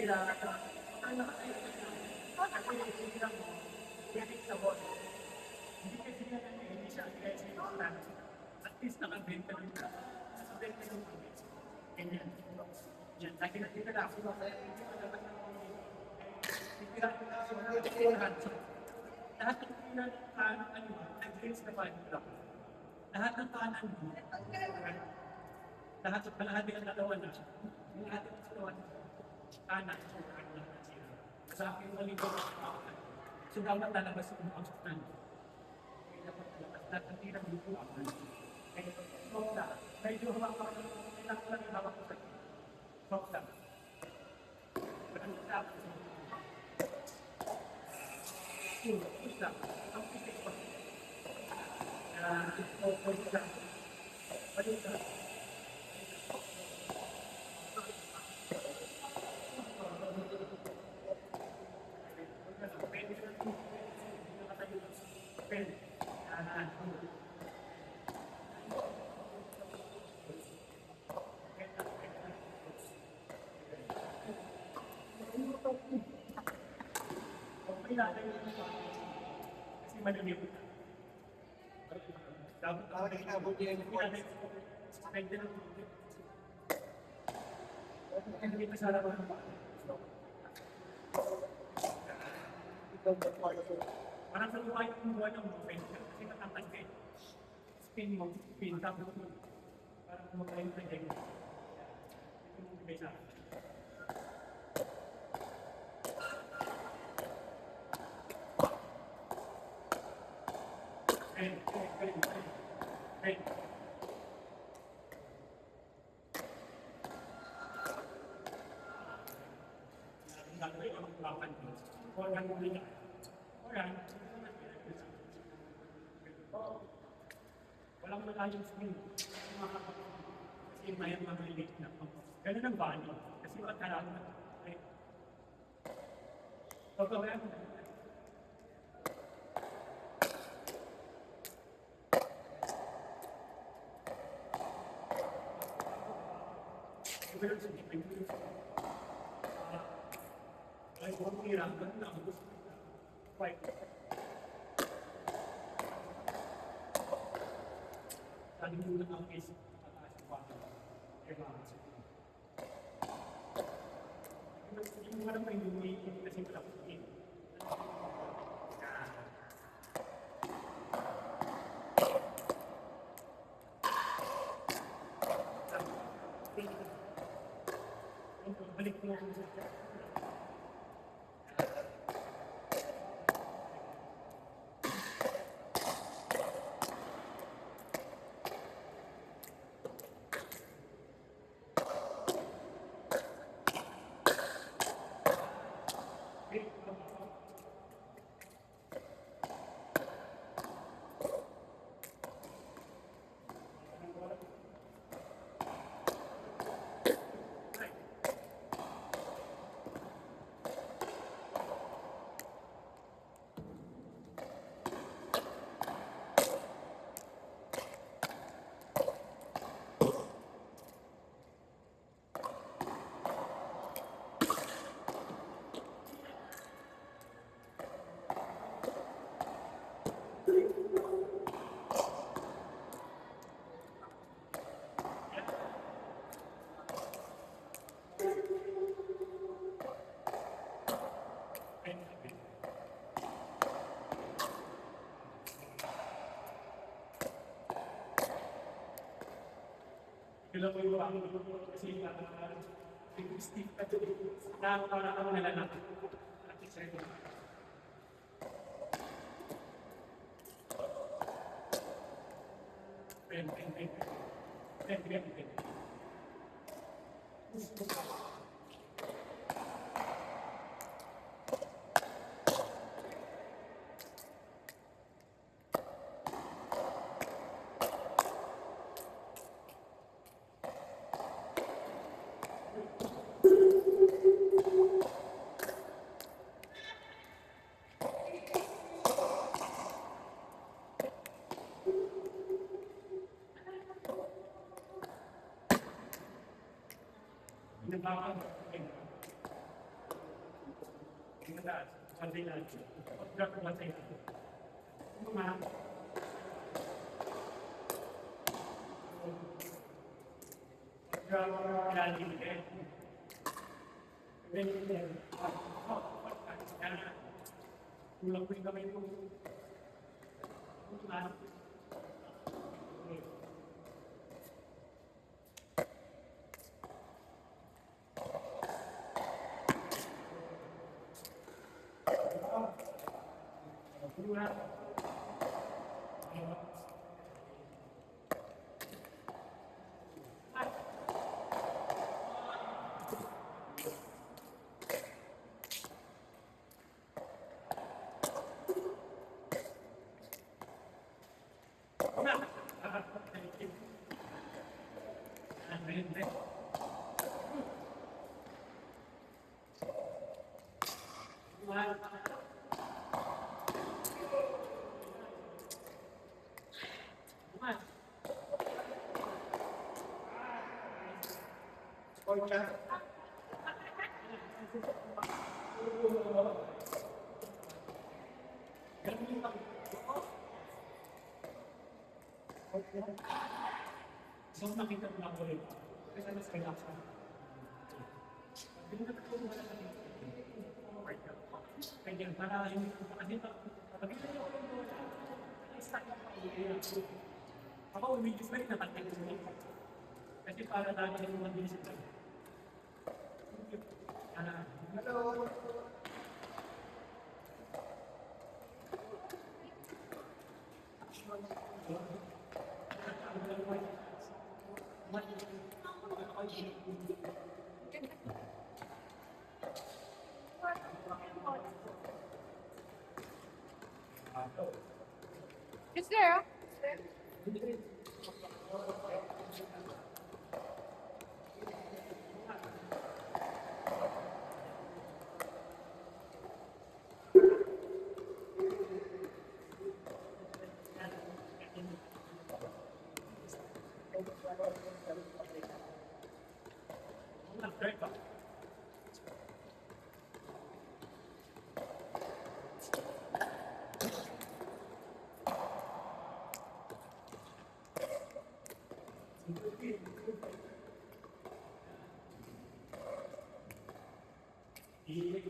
sila, ano kasi sila mo, predictable. Hindi kasi sila hindi siya kahit sila at least nakabenta nila. Nakabenta yung mga ganyan. Yan, lagi na sila ako. Lahat ng kanan, against the Bible. Lahat ng kanan mo, lahat ng kalahati ang dalawa na, yung ating katawan, kanan, sa aking malito, so dapat lalabas yung mga kanan. Dapat lalabas, lahat ng tirang dito ako. Kaya, stop na. Medyo hawak ako ng kailangan ko lang yung hawak ko sa iyo. Stop na. Stop. Push na. Ang pisik ko. Push na. Balik na. Kasi malamig. Dapat inabot yung suspended ng tubig. Hindi pa sa harapan ng baka. Parang sa lupa yung buwan ng movement kasi natatangkay. Spin mo, spin, tapos mo. Parang kumakain sa egg. Ito mo bigay sa akin. Hey. Gagawin ang lakan ko. Orang mo nila. Orang. Walang malayong screen. Kasi mayang mamaliit na. Ganun ang bali. Kasi matarang na. Pagkawin mo. Ay, huwag hirapan na ang gusto ko. Right. Sabi mo na ang isip pataas ang bata. Kailangan sa iyo. Hindi mo naman may lumihin kasi wala ko sa iyo. Balik mo ako sa Kailan ko yung ako kasi Steve at nakakawala ako nalanak. At excited. Pen. taas. Pantay lang. Pag-drop ko pantay lang. Mga pag-drop ilalim din. Then, kulang ko yung kamay ko. So, nakita ko na ako rin. Kasi mas relax na. Kaya para hindi ko pa kasi kapag ito yung start na ako, umilis na rin napatay ko mo. Kasi para dami na yung mabilis ito. Hello! It's there.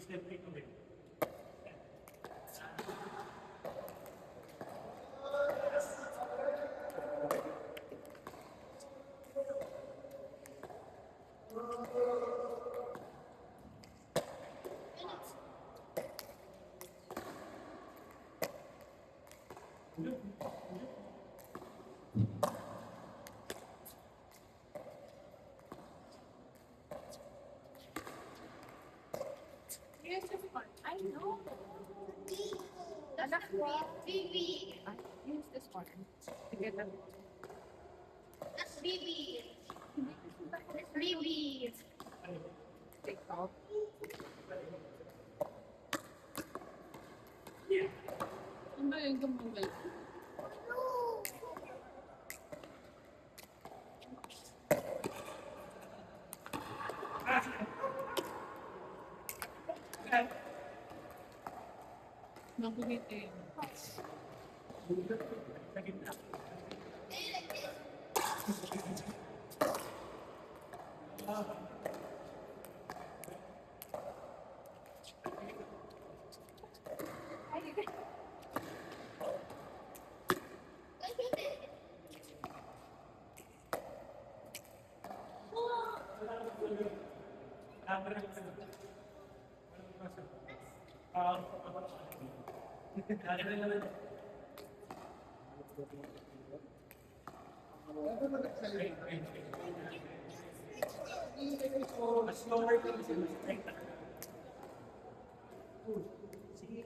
Step take away. Here's this one. I know. That's BB. Use this one to get them. That's BB. That's BB. Take off. Ano ba yung gumagay? Nakulitin. Sa gitna. Mas slower ko kasi mas straight na. Sige.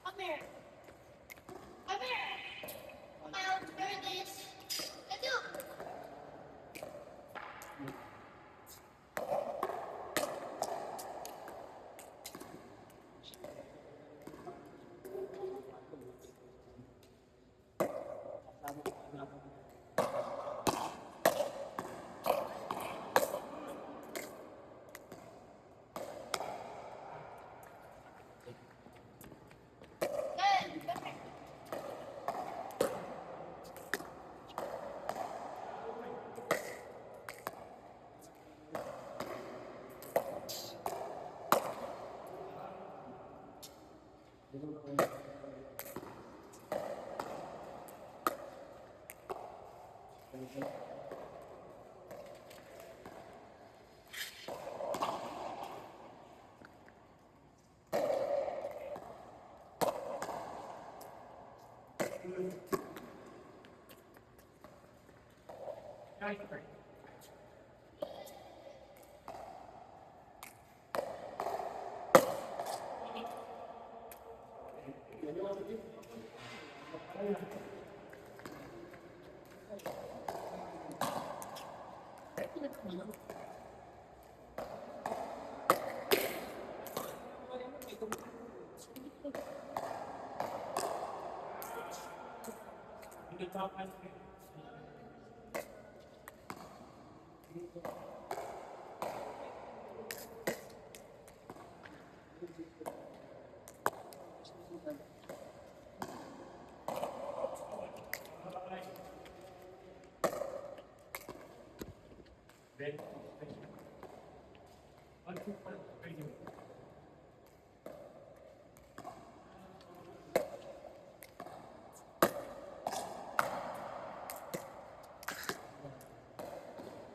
Come here. Come here. I'll turn this. Let's do. Good. Come here.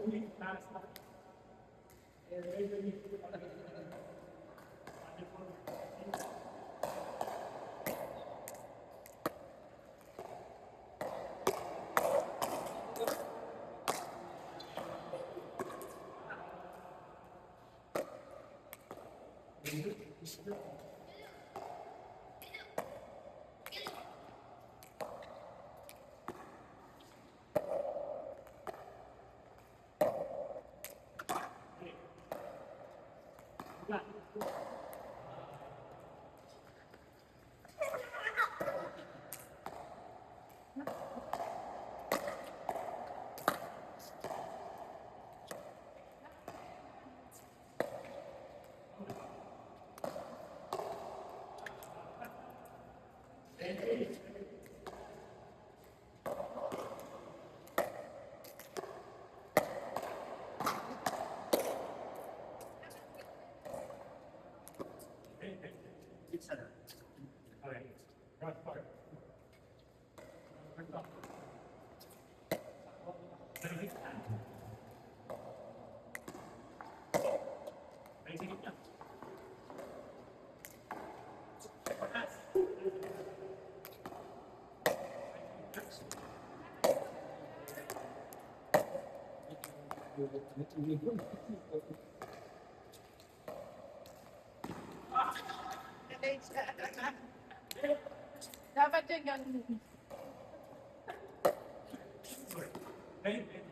ulit taas na. Very good. It's a all right. Right part. Right part. Raising it up. Dapat yung ganun. Very good.